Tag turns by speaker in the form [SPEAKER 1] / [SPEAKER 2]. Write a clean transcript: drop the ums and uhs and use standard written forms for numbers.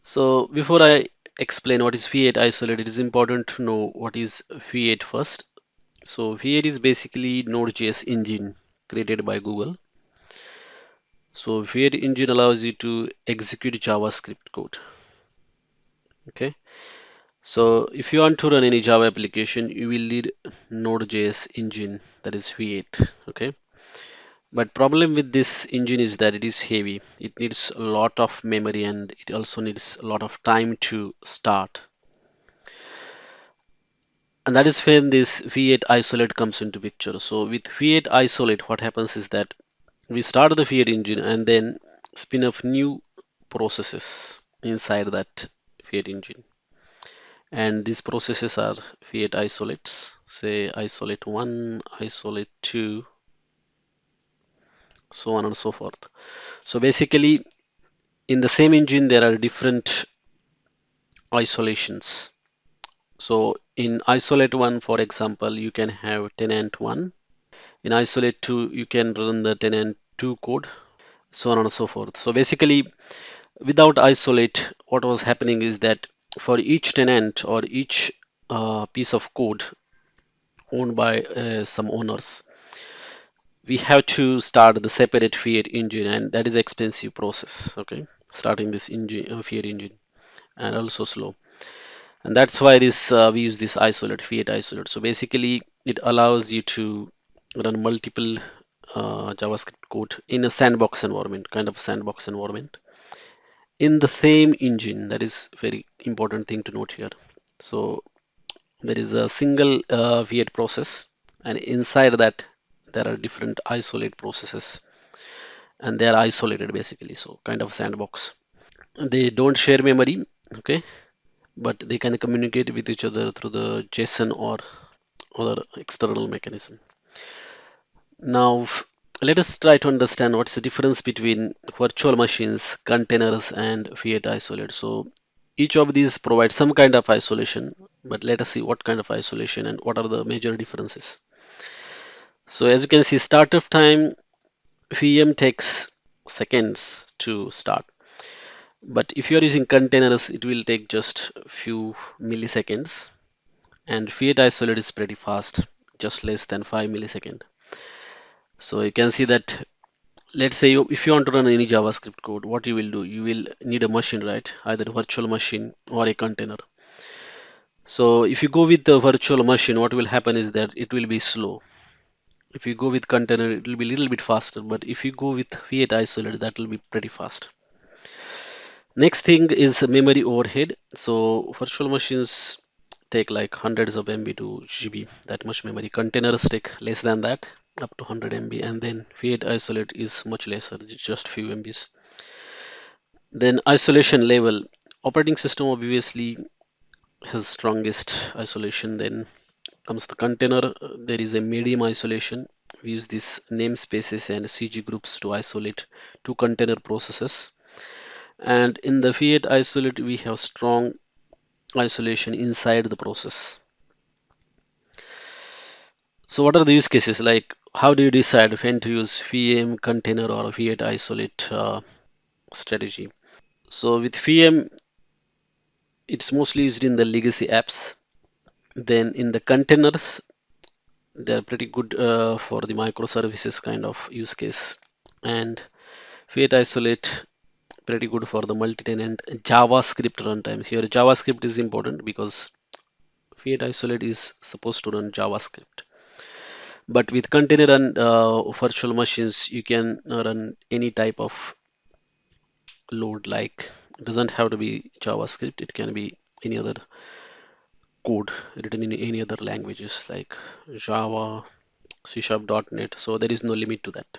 [SPEAKER 1] So before I explain what is V8 isolate, it is important to know what is V8 first. So V8 is basically Node.js engine created by Google. So V8 engine allows you to execute JavaScript code. Okay. So if you want to run any Java application, you will need Node.js engine, that is V8. Okay. But problem with this engine is that it is heavy. It needs a lot of memory and it also needs a lot of time to start. And that is when this V8 isolate comes into picture. So with V8 isolate, what happens is that we start the V8 engine and then spin up new processes inside that V8 engine. And these processes are V8 isolates, say isolate 1, isolate 2, so on and so forth. So basically, in the same engine, there are different isolations. So in isolate 1, for example, you can have tenant 1. In isolate 2, you can run the tenant 2 code, so on and so forth. So basically, without isolate, what was happening is that for each tenant or each piece of code owned by some owners, we have to start the separate Fiat engine, and that is expensive process. Okay, starting this engine, Fiat engine, and also slow. And that's why this we use this isolate, Fiat isolate. So basically, it allows you to run multiple JavaScript code in a sandbox environment, kind of sandbox environment, in the same engine. That is very important thing to note here. So there is a single Fiat process, and inside that there are different isolate processes, and they are isolated basically. So kind of sandbox. They don't share memory, okay, but they can communicate with each other through the JSON or other external mechanism. Now, let us try to understand what's the difference between virtual machines, containers, and Fiat isolate. So each of these provides some kind of isolation, but let us see what kind of isolation and what are the major differences. So as you can see, startup time VM takes seconds to start. But if you are using containers, it will take just a few milliseconds. And Fiat isolate is pretty fast, just less than 5 milliseconds. So you can see that, let's say if you want to run any JavaScript code, what you will do, you will need a machine, right? Either a virtual machine or a container. So if you go with the virtual machine, what will happen is that it will be slow. If you go with container, it will be a little bit faster. But if you go with Fiat isolate, that will be pretty fast. Next thing is memory overhead. So virtual machines take like hundreds of MB to GB, that much memory. Containers take less than that, up to 100 MB, and then Fiat isolate is much lesser, just few MBs. Then isolation level. Operating system obviously has strongest isolation. Then comes the container. There is a medium isolation. We use these namespaces and CG groups to isolate two container processes. And in the Fiat isolate, we have strong isolation inside the process. So what are the use cases? Like how do you decide when to use VM container or Fiat isolate strategy? So with VM, it's mostly used in the legacy apps. Then in the containers, they're pretty good for the microservices kind of use case. And Fiat isolate pretty good for the multi-tenant JavaScript runtime. Here JavaScript is important because Fiat isolate is supposed to run JavaScript. But with container and virtual machines, you can run any type of load. Like it doesn't have to be JavaScript, it can be any other code written in any other languages like Java, C#, .NET. So there is no limit to that.